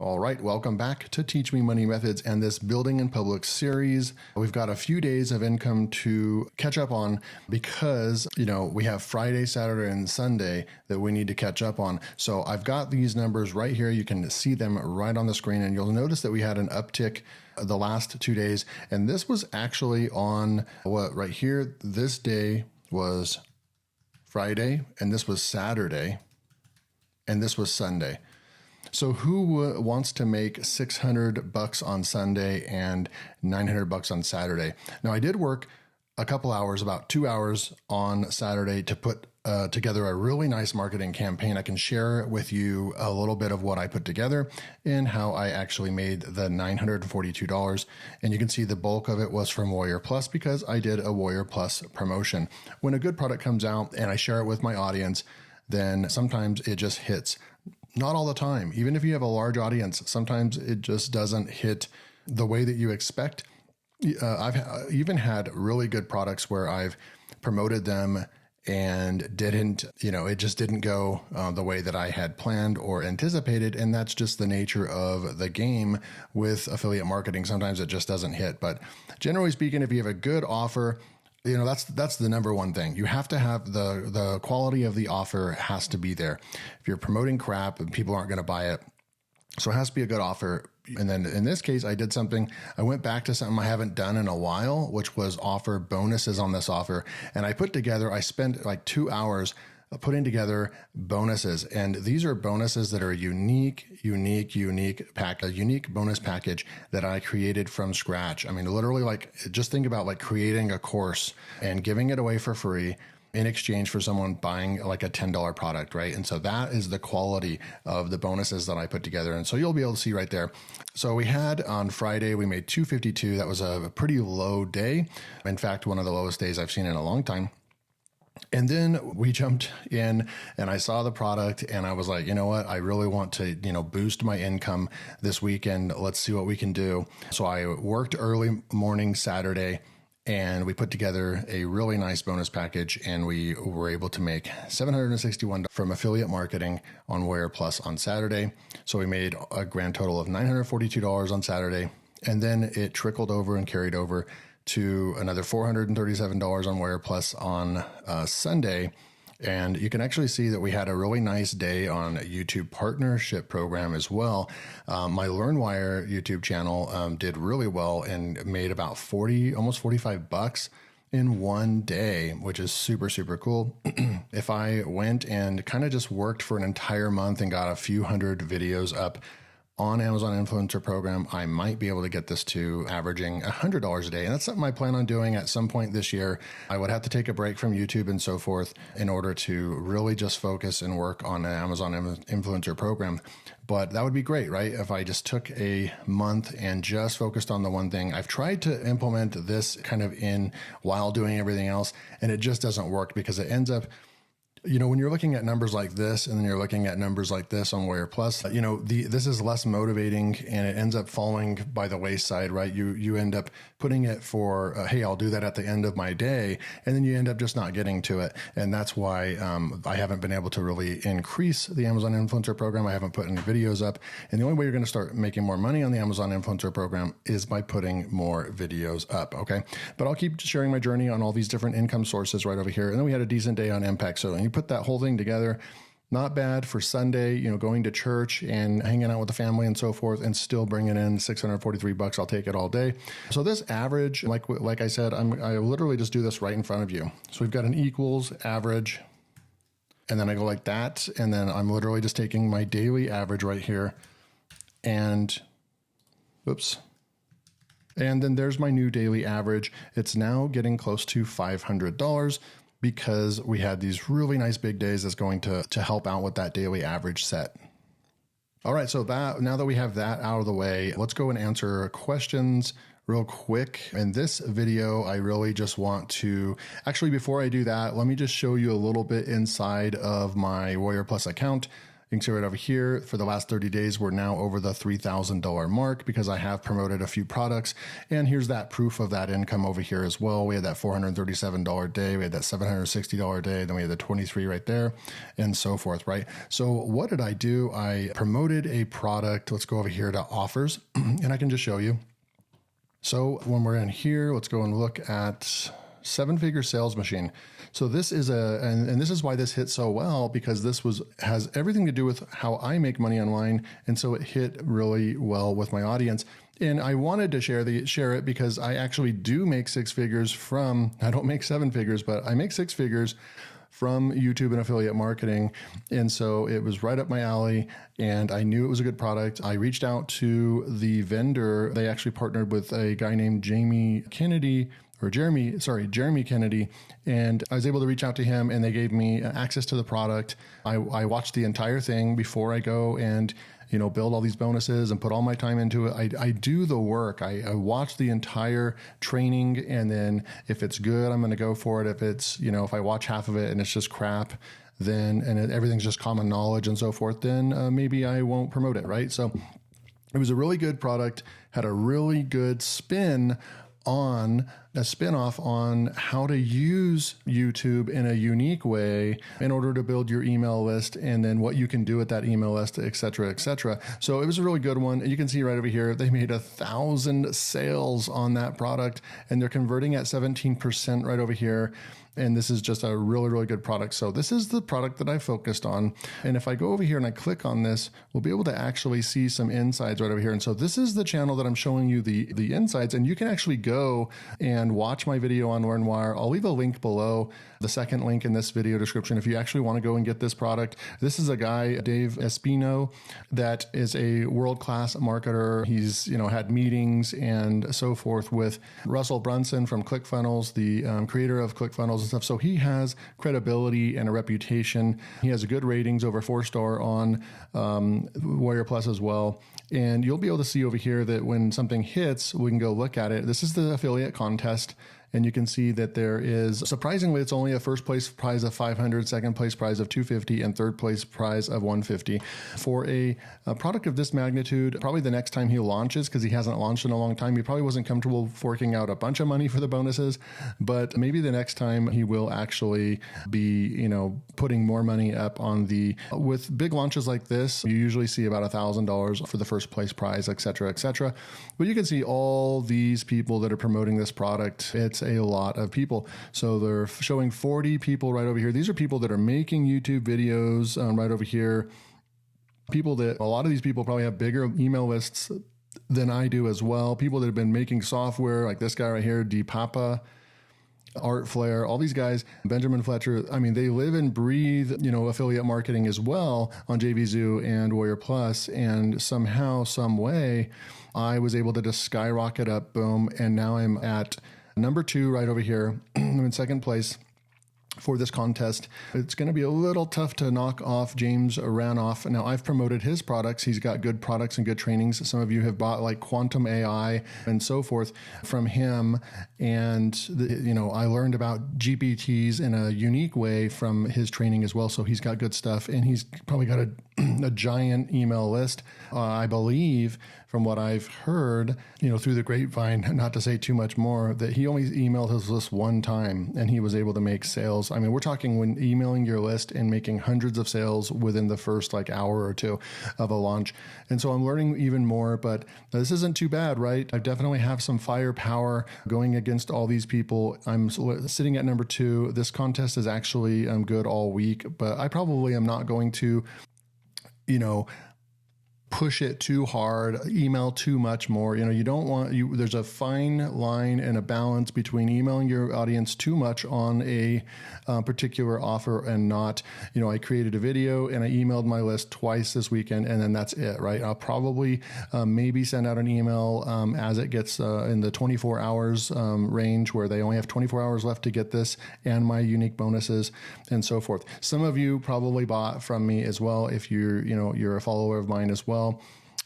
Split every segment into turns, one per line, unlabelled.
All right, welcome back to Teach Me Money Methods and this Building in Public series. We've got a few days of income to catch up on because, we have Friday, Saturday, and Sunday that we need to catch up on. So I've got these numbers right here. You can see them right on the screen, and you'll notice that we had an uptick the last 2 days. And this was actually on right here. This day was Friday, and this was Saturday, and this was Sunday. So who wants to make $600 on Sunday and $900 on Saturday? Now, I did work a couple hours, about 2 hours on Saturday to put together a really nice marketing campaign. I can share with you a little bit of what I put together and how I actually made the $942. And you can see the bulk of it was from Warrior Plus because I did a Warrior Plus promotion. When a good product comes out and I share it with my audience, then sometimes it just hits. Not all the time. Even if you have a large audience, sometimes it just doesn't hit the way that you expect. I've even had really good products where I've promoted them and it just didn't go the way that I had planned or anticipated. And that's just the nature of the game with affiliate marketing. Sometimes it just doesn't hit. But generally speaking, if you have a good offer, that's the number one thing. You have to have the quality of the offer has to be there. If you're promoting crap and people aren't going to buy it, so it has to be a good offer. And then in this case, I did something. I went back to something I haven't done in a while, which was offer bonuses on this offer. And I spent like 2 hours putting together bonuses. And these are bonuses that are a unique bonus package that I created from scratch. I mean, literally, just think about creating a course and giving it away for free in exchange for someone buying like a $10 product, right? And so that is the quality of the bonuses that I put together. And so you'll be able to see right there. So we had on Friday, we made $252. That was a pretty low day. In fact, one of the lowest days I've seen in a long time. And then we jumped in and I saw the product and I was like, you know what? I really want to, boost my income this weekend. Let's see what we can do. So I worked early morning Saturday and we put together a really nice bonus package and we were able to make $761 from affiliate marketing on Warrior Plus on Saturday. So we made a grand total of $942 on Saturday. And then it trickled over and carried over to another $437 on Warrior Plus on Sunday. And you can actually see that we had a really nice day on a YouTube partnership program as well. My LearnWire YouTube channel did really well and made about almost $45 in one day, which is super, super cool. If I went and kind of just worked for an entire month and got a few hundred videos up on Amazon Influencer Program, I might be able to get this to averaging $100 a day. And that's something I plan on doing at some point this year. I would have to take a break from YouTube and so forth in order to really just focus and work on an Amazon Influencer Program. But that would be great, right? If I just took a month and just focused on the one thing. I've tried to implement this kind of in while doing everything else, and it just doesn't work because it ends up, when you're looking at numbers like this and then you're looking at numbers like this on Warrior Plus, this is less motivating and it ends up falling by the wayside, right? You end up putting it for, hey, I'll do that at the end of my day. And then you end up just not getting to it. And that's why I haven't been able to really increase the Amazon Influencer Program. I haven't put any videos up. And the only way you're going to start making more money on the Amazon Influencer Program is by putting more videos up. Okay. But I'll keep sharing my journey on all these different income sources right over here. And then we had a decent day on Impact. So you put that whole thing together, not bad for Sunday, going to church and hanging out with the family and so forth, and still bringing in $643. I'll take it all day. So this average, like I said, I literally just do this right in front of you. So we've got an equals average, and then I go like that, and then I'm literally just taking my daily average right here, and oops. And then there's my new daily average. It's now getting close to $500. Because we had these really nice big days that's going to help out with that daily average set. All right, so now that we have that out of the way, let's go and answer questions real quick. In this video, I really just want to, actually before I do that, let me just show you a little bit inside of my Warrior Plus account. You can see right over here for the last 30 days, we're now over the $3,000 mark because I have promoted a few products. And here's that proof of that income over here as well. We had that $437 day, we had that $760 day, then we had the 23 right there, and so forth, right? So what did I do? I promoted a product. Let's go over here to offers, and I can just show you. So when we're in here, let's go and look at 7-figure sales machine. So this is and this is why this hit so well, because this has everything to do with how I make money online. And so it hit really well with my audience. And I wanted to share it because I actually do make 6 figures I don't make 7 figures, but I make 6 figures from YouTube and affiliate marketing. And so it was right up my alley, and I knew it was a good product. I reached out to the vendor. They actually partnered with a guy named Jeremy Kennedy, and I was able to reach out to him, and they gave me access to the product. I watched the entire thing before I go and build all these bonuses and put all my time into it. I do the work. I watch the entire training, and then if it's good, I'm going to go for it. If it's, if I watch half of it and it's just crap, then, everything's just common knowledge and so forth, then maybe I won't promote it, right? So it was a really good product, had a really good spinoff on how to use YouTube in a unique way in order to build your email list, and then what you can do with that email list, et cetera, et cetera. So it was a really good one. You can see right over here, they made 1,000 sales on that product, and they're converting at 17% right over here. And this is just a really, really good product. So this is the product that I focused on. And if I go over here and I click on this, we'll be able to actually see some insights right over here. And so this is the channel that I'm showing you the insights. And you can actually go and watch my video on LearnWire. I'll leave a link below, the second link in this video description, if you actually want to go and get this product. This is a guy, Dave Espino, that is a world-class marketer. He's, had meetings and so forth with Russell Brunson from ClickFunnels, the creator of ClickFunnels and stuff. So he has credibility and a reputation. He has good ratings, over 4-star on Warrior Plus as well. And you'll be able to see over here that when something hits, we can go look at it. This is the affiliate contest. And you can see that there is, surprisingly, it's only a first place prize of $500, second place prize of $250, and third place prize of $150. For a product of this magnitude, probably the next time he launches, because he hasn't launched in a long time, he probably wasn't comfortable forking out a bunch of money for the bonuses, but maybe the next time he will actually be, putting more money up on with big launches like this, you usually see about $1,000 for the first place prize, et cetera, et cetera. But you can see all these people that are promoting this product. It's a lot of people. So they're showing 40 people right over here. These are people that are making YouTube videos right over here. A lot of these people probably have bigger email lists than I do as well. People that have been making software, like this guy right here, Deepapa, Art Flare, all these guys, Benjamin Fletcher. I mean, they live and breathe, affiliate marketing as well on JVZoo and Warrior Plus. And somehow, some way, I was able to just skyrocket up, boom. And now I'm at number 2 right over here. I'm in second place for this contest. It's going to be a little tough to knock off James Ranoff. Now, I've promoted his products. He's got good products and good trainings. Some of you have bought like Quantum AI and so forth from him. And, I learned about GPTs in a unique way from his training as well. So he's got good stuff, and he's probably got a giant email list. I believe, from what I've heard, through the grapevine, not to say too much more, that he only emailed his list one time and he was able to make sales. I mean, we're talking when emailing your list and making hundreds of sales within the first hour or two of a launch. And so I'm learning even more, but this isn't too bad, right? I definitely have some firepower going against all these people. I'm sitting at number 2. This contest is actually good all week, but I probably am not going to, push it too hard, email too much more. You don't want there's a fine line and a balance between emailing your audience too much on a particular offer and not. I created a video and I emailed my list twice this weekend, and then that's it, right? I'll probably maybe send out an email as it gets in the 24 hours range, where they only have 24 hours left to get this and my unique bonuses and so forth. Some of you probably bought from me as well, if you're a follower of mine as well.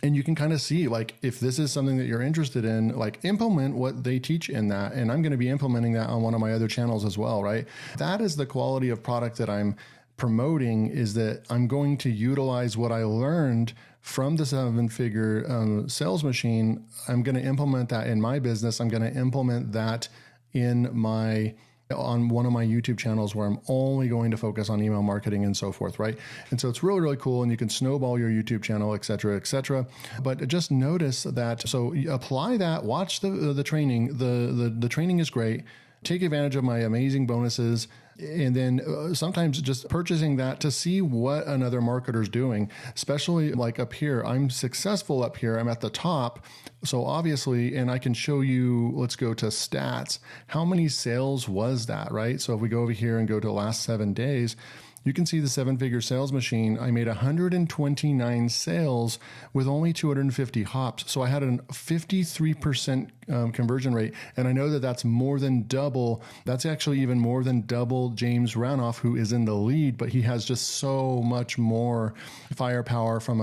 And you can kind of see, if this is something that you're interested in, implement what they teach in that. And I'm going to be implementing that on one of my other channels as well, right? That is the quality of product that I'm promoting is that I'm going to utilize what I learned from the 7-figure sales machine. I'm going to implement that in my business. I'm going to implement that on one of my YouTube channels where I'm only going to focus on email marketing and so forth, right? And so it's really, really cool, and you can snowball your YouTube channel, et cetera, et cetera. But just notice that, so apply that, watch the training. The training is great. Take advantage of my amazing bonuses. And then sometimes just purchasing that to see what another marketer's doing, especially like up here. I'm successful up here. I'm at the top. So obviously, and I can show you, let's go to stats. How many sales was that, right? So if we go over here and go to the last 7 days, you can see the 7-figure sales machine. I made 129 sales with only 250 hops. So I had a 53% conversion rate. And I know that that's more than double. That's actually even more than double James Ranoff, who is in the lead, but he has just so much more firepower from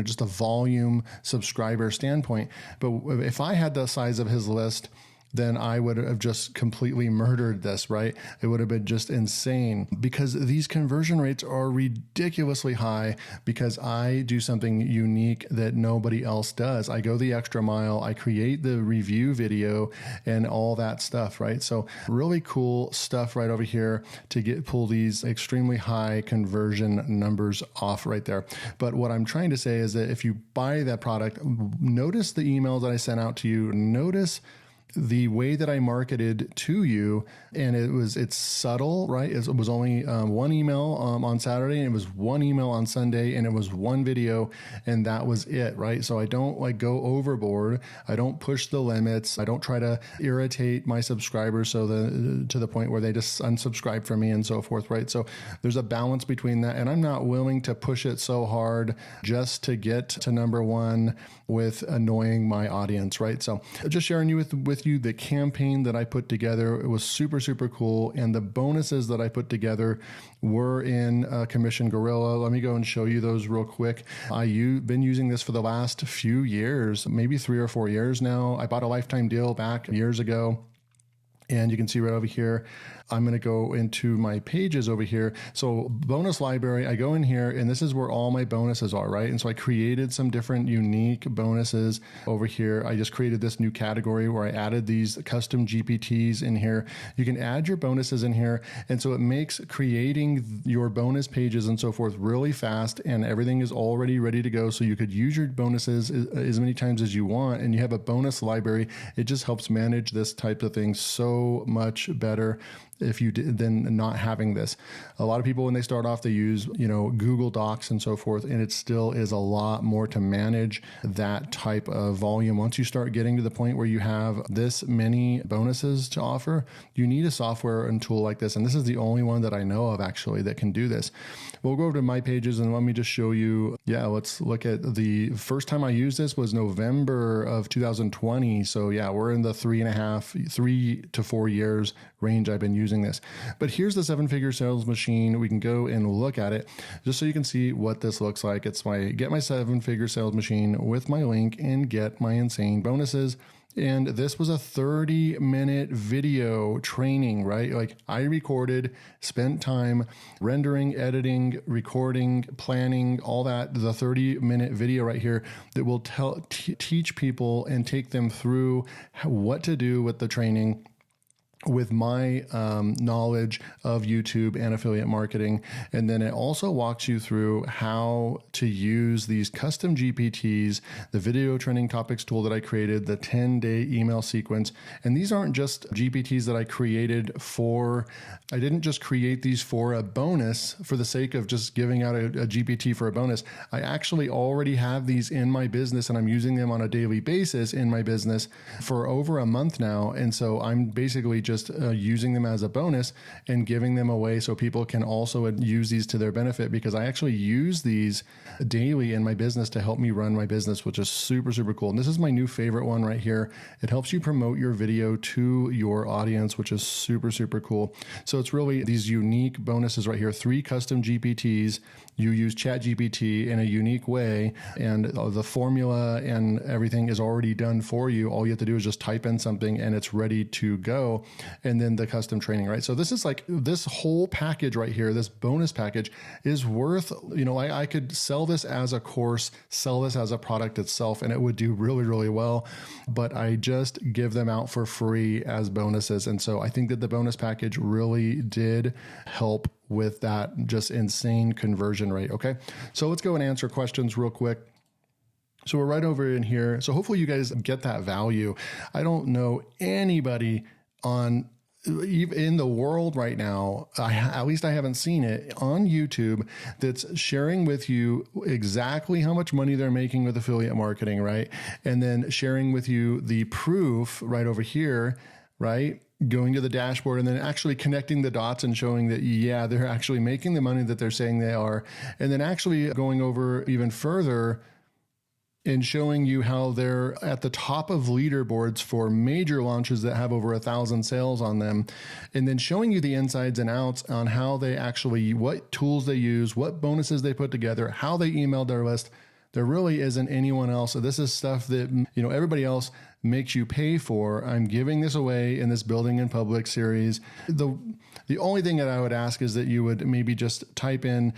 just a volume subscriber standpoint. But if I had the size of his list, then I would have just completely murdered this, right? It would have been just insane, because these conversion rates are ridiculously high because I do something unique that nobody else does. I go the extra mile. I create the review video and all that stuff, right? So really cool stuff right over here to pull these extremely high conversion numbers off right there. But what I'm trying to say is that if you buy that product, notice the emails that I sent out to you, notice the way that I marketed to you, and it's subtle, right? It was only one email on Saturday, and it was one email on Sunday, and it was one video, and that was it, right? So I don't go overboard. I don't push the limits. I don't try to irritate my subscribers to the point where they just unsubscribe from me and so forth, right? So there's a balance between that, and I'm not willing to push it so hard just to get to number one with annoying my audience, right? So just sharing with you the campaign that I put together. It was super, super cool. And the bonuses that I put together were in Commission Gorilla. Let me go and show you those real quick. I've been using this for the last few years, maybe 3 or 4 years now. I bought a lifetime deal back years ago. And you can see right over here, I'm going to go into my pages over here. So bonus library, I go in here, and this is where all my bonuses are, right? And so I created some different unique bonuses over here. I just created this new category where I added these custom GPTs in here. You can add your bonuses in here. And so it makes creating your bonus pages and so forth really fast, and everything is already ready to go. So you could use your bonuses as many times as you want, and you have a bonus library. It just helps manage this type of thing so much better if you did than not having this. A lot of people, when they start off, they use, Google Docs and so forth, and it still is a lot more to manage that type of volume. Once you start getting to the point where you have this many bonuses to offer, you need a software and tool like this. And this is the only one that I know of actually that can do this. We'll go over to my pages and let me just show you. Yeah, let's look at the first time I used this was November of 2020. So yeah, we're in the 3 to 4 years range I've been using this. But here's the 7-figure sales machine. We can go and look at it just so you can see what this looks like. It's get my 7-figure sales machine with my link and get my insane bonuses. And this was a 30-minute video training, right? Like I recorded, spent time rendering, editing, recording, planning, all that. The 30-minute video right here that will teach people and take them through what to do with the training with my knowledge of YouTube and affiliate marketing. And then it also walks you through how to use these custom GPTs, the video trending topics tool that I created, the 10-day email sequence. And these aren't just GPTs that I created I didn't just create these for a bonus for the sake of just giving out a GPT for a bonus. I actually already have these in my business, and I'm using them on a daily basis in my business for over a month now. And so I'm basically just using them as a bonus and giving them away so people can also use these to their benefit, because I actually use these daily in my business to help me run my business, which is super, super cool. And this is my new favorite one right here. It helps you promote your video to your audience, which is super, super cool. So it's really these unique bonuses right here, 3 custom GPTs. You use ChatGPT in a unique way, and the formula and everything is already done for you. All you have to do is just type in something and it's ready to go. and then the custom training, right? So this is like this whole package right here, this bonus package is worth, I could sell this as a course, sell this as a product itself, and it would do really, really well. But I just give them out for free as bonuses. And so I think that the bonus package really did help with that just insane conversion rate. Okay. So let's go and answer questions real quick. So we're right over in here. So hopefully you guys get that value. I don't know anybody in the world right now, at least I haven't seen it on YouTube, that's sharing with you exactly how much money they're making with affiliate marketing, right? And then sharing with you the proof right over here, right? Going to the dashboard and then actually connecting the dots and showing that, yeah, they're actually making the money that they're saying they are. And then actually going over even further and showing you how they're at the top of leaderboards for major launches that have over 1,000 sales on them. And then showing you the insides and outs on how they actually, what tools they use, what bonuses they put together, how they emailed their list. There really isn't anyone else. So this is stuff that, everybody else makes you pay for. I'm giving this away in this Building in Public series. The only thing that I would ask is that you would maybe just type in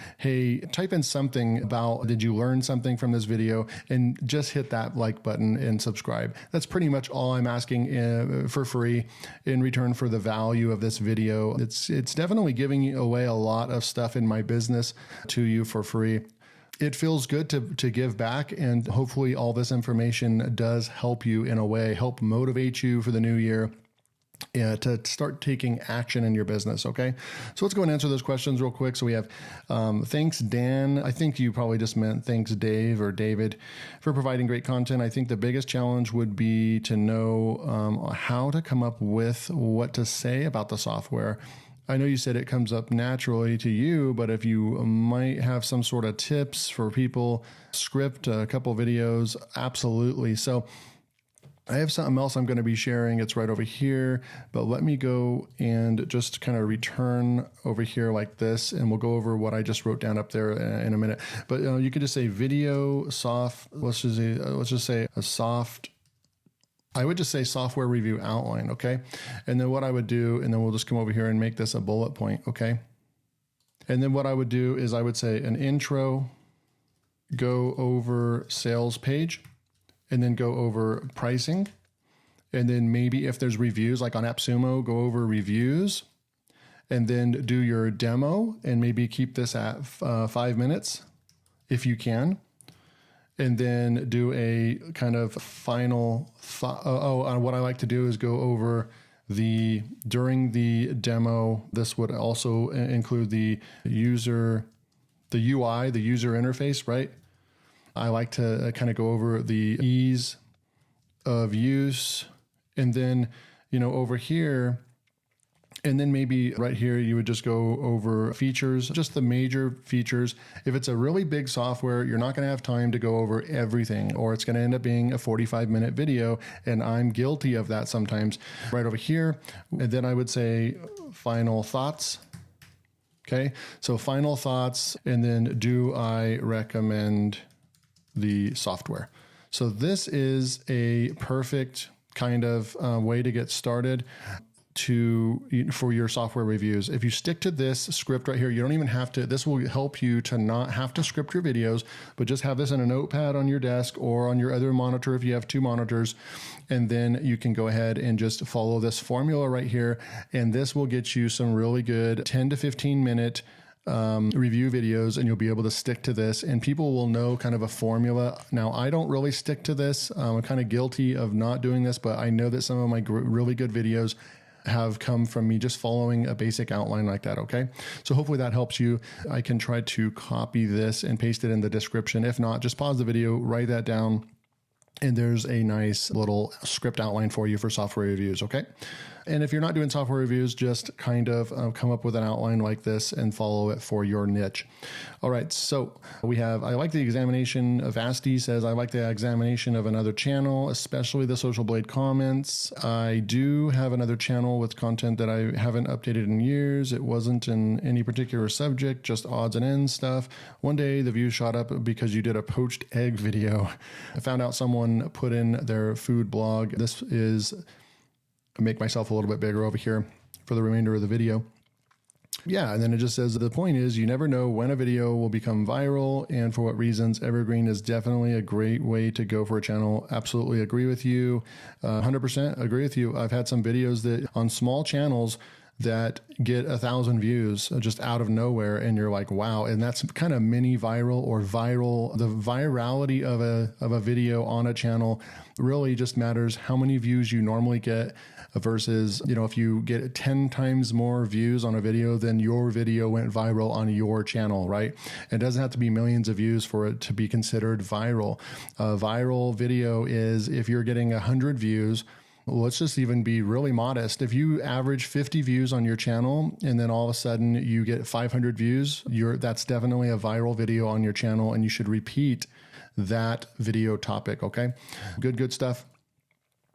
something about, did you learn something from this video, and just hit that like button and subscribe. That's pretty much all I'm asking for free in return for the value of this video. It's definitely giving away a lot of stuff in my business to you for free. It feels good to give back, and hopefully all this information does help you in a way, help motivate you for the new year. To start taking action in your business. Okay. So let's go and answer those questions real quick. So we have, thanks, Dan. I think you probably just meant thanks, Dave or David, for providing great content. I think the biggest challenge would be to know how to come up with what to say about the software. I know you said it comes up naturally to you, but if you might have some sort of tips for people, script, a couple videos, absolutely. So I have something else I'm going to be sharing. It's right over here, but let me go and just kind of return over here like this, and we'll go over what I just wrote down up there in a minute. But you could just say video soft. Let's just say a soft. I would just say software review outline. Okay. And then what I would do, and then we'll just come over here and make this a bullet point. Okay. And then what I would do is I would say an intro, go over sales page, and then go over pricing. And then maybe if there's reviews, like on AppSumo, go over reviews, and then do your demo, and maybe keep this at 5 minutes if you can. And then do a kind of final thought. What I like to do is go over during the demo. This would also include the UI, the user interface, right? I like to kind of go over the ease of use, and then, over here, and then maybe right here, you would just go over features, just the major features. If it's a really big software, you're not going to have time to go over everything, or it's going to end up being a 45-minute video. And I'm guilty of that sometimes. Right over here. And then I would say final thoughts. Okay. So final thoughts. And then do I recommend the software? So this is a perfect kind of way to get started for your software reviews. If you stick to this script right here, you don't even have to, this will help you to not have to script your videos, but just have this in a notepad on your desk or on your other monitor if you have 2 monitors. And then you can go ahead and just follow this formula right here. And this will get you some really good 10 to 15 minute review videos, and you'll be able to stick to this, and people will know kind of a formula. Now, I don't really stick to this. I'm kind of guilty of not doing this, but I know that some of my really good videos have come from me just following a basic outline like that. Okay. So hopefully that helps you. I can try to copy this and paste it in the description. If not, just pause the video, write that down, and there's a nice little script outline for you for software reviews. Okay. And if you're not doing software reviews, just kind of come up with an outline like this and follow it for your niche. All right. So we have, I like the examination of Asti says, I like the examination of another channel, especially the Social Blade comments. I do have another channel with content that I haven't updated in years. It wasn't in any particular subject, just odds and ends stuff. One day the views shot up because you did a poached egg video. I found out someone put in their food blog. This is make myself a little bit bigger over here for the remainder of the video. Yeah, and then it just says the point is you never know when a video will become viral and for what reasons. Evergreen is definitely a great way to go for a channel. Absolutely agree with you. 100% agree with you. I've had some videos that on small channels that get 1,000 views just out of nowhere, and you're like, wow. And that's kind of mini viral or viral. The virality of a video on a channel really just matters how many views you normally get versus, if you get 10 times more views on a video, then your video went viral on your channel, right? It doesn't have to be millions of views for it to be considered viral. A viral video is if you're getting 100 views. Let's just even be really modest. If you average 50 views on your channel and then all of a sudden you get 500 views, that's definitely a viral video on your channel, and you should repeat that video topic. Okay. Good stuff.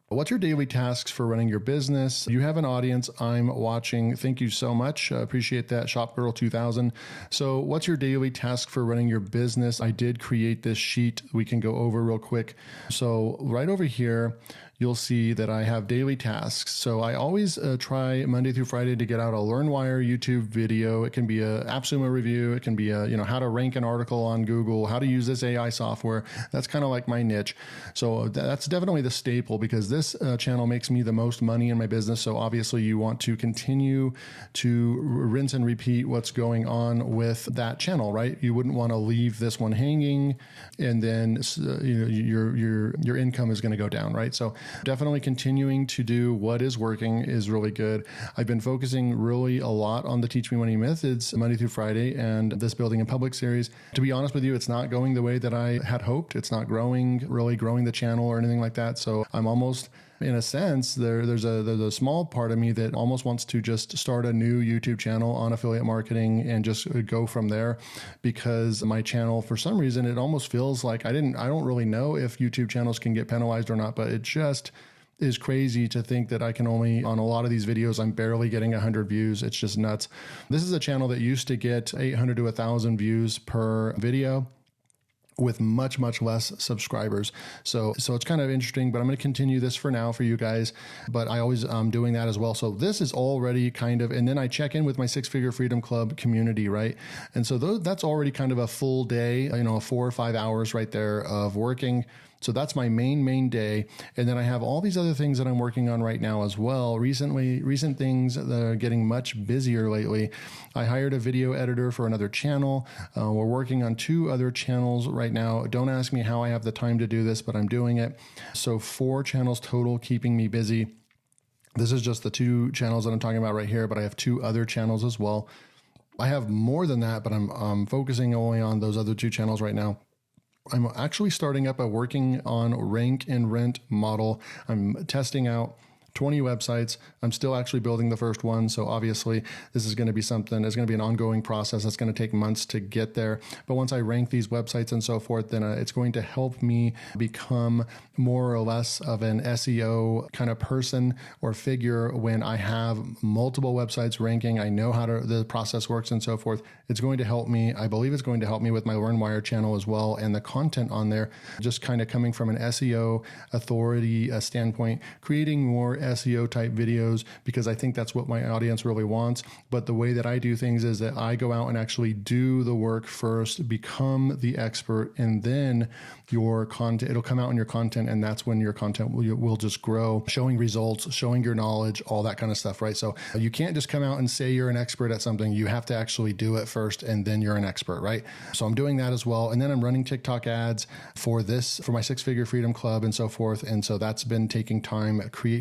What's your daily tasks for running your business? You have an audience I'm watching. Thank you so much. Appreciate that, ShopGirl2000. So what's your daily task for running your business? I did create this sheet we can go over real quick. So right over here, you'll see that I have daily tasks. So I always try Monday through Friday to get out a LearnWire YouTube video. It can be a AppSumo review. It can be a, how to rank an article on Google, how to use this AI software. That's kind of like my niche. So that's definitely the staple because this channel makes me the most money in my business. So obviously you want to continue to rinse and repeat what's going on with that channel, right? You wouldn't want to leave this one hanging and then your income is going to go down, right? So definitely continuing to do what is working is really good. I've been focusing really a lot on the Teach Me Money Methods Monday through Friday and this Building in Public series. To be honest with you, it's not going the way that I had hoped. It's not really growing the channel or anything like that. So I'm almost, in a sense, there's a small part of me that almost wants to just start a new YouTube channel on affiliate marketing and just go from there, because my channel, for some reason, it almost feels like I don't really know if YouTube channels can get penalized or not, but it just is crazy to think that I can only, on a lot of these videos, I'm barely getting 100 views. It's just nuts. This is a channel that used to get 800 to 1,000 views per video with much less subscribers. So it's kind of interesting, but I'm going to continue this for now for you guys, but I always doing that as well. So this is already kind of, and then I check in with my Six Figure Freedom Club community, right? And so that's already kind of a full day, 4 or 5 hours right there of working. So that's my main day. And then I have all these other things that I'm working on right now as well. Recent things that are getting much busier lately. I hired a video editor for another channel. We're working on 2 other channels right now. Don't ask me how I have the time to do this, but I'm doing it. So 4 channels total keeping me busy. This is just the 2 channels that I'm talking about right here, but I have 2 other channels as well. I have more than that, but I'm focusing only on those other 2 channels right now. I'm actually starting up a working on rank and rent model. I'm testing out 20 websites. I'm still actually building the first one. So obviously this is going to be something, it's going to be an ongoing process. It's going to take months to get there. But once I rank these websites and so forth, then it's going to help me become more or less of an SEO kind of person or figure when I have multiple websites ranking. I know how the process works and so forth. It's going to help me. I believe it's going to help me with my LearnWire channel as well. And the content on there, just kind of coming from an SEO authority standpoint, creating more SEO type videos, because I think that's what my audience really wants. But the way that I do things is that I go out and actually do the work first, become the expert, and then your content, it'll come out in your content. And that's when your content will just grow, showing results, showing your knowledge, all that kind of stuff, right? So you can't just come out and say you're an expert at something. You have to actually do it first, and then you're an expert, right? So I'm doing that as well. And then I'm running TikTok ads for my Six Figure Freedom Club and so forth. And so that's been taking time,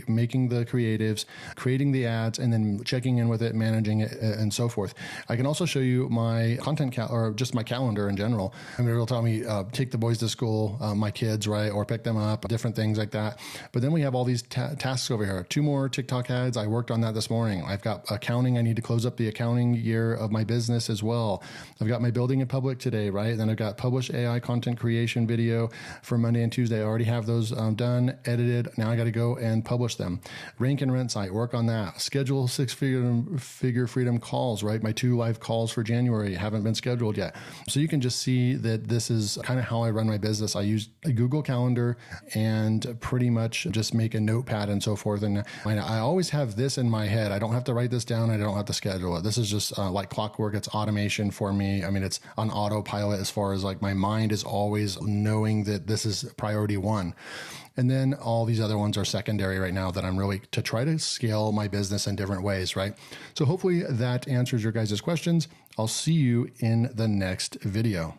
making the creatives, creating the ads, and then checking in with it, managing it, and so forth. I can also show you my content or just my calendar in general. I mean, it'll tell me take the boys to school, my kids, right, or pick them up, different things like that. But then we have all these tasks over here. 2 more TikTok ads. I worked on that this morning. I've got accounting. I need to close up the accounting year of my business as well. I've got my Building in Public today, right? Then I've got publish AI content creation video for Monday and Tuesday. I already have those done, edited. Now I got to go and publish them. Rank and rent site, work on that. Schedule figure freedom calls, right? My 2 live calls for January haven't been scheduled yet. So you can just see that this is kind of how I run my business. I use a Google Calendar and pretty much just make a notepad and so forth. And I always have this in my head. I don't have to write this down. I don't have to schedule it. This is just like clockwork. It's automation for me. I mean, it's on autopilot as far as like my mind is always knowing that this is priority 1. And then all these other ones are secondary right now that I'm really to try to scale my business in different ways, right? So hopefully that answers your guys' questions. I'll see you in the next video.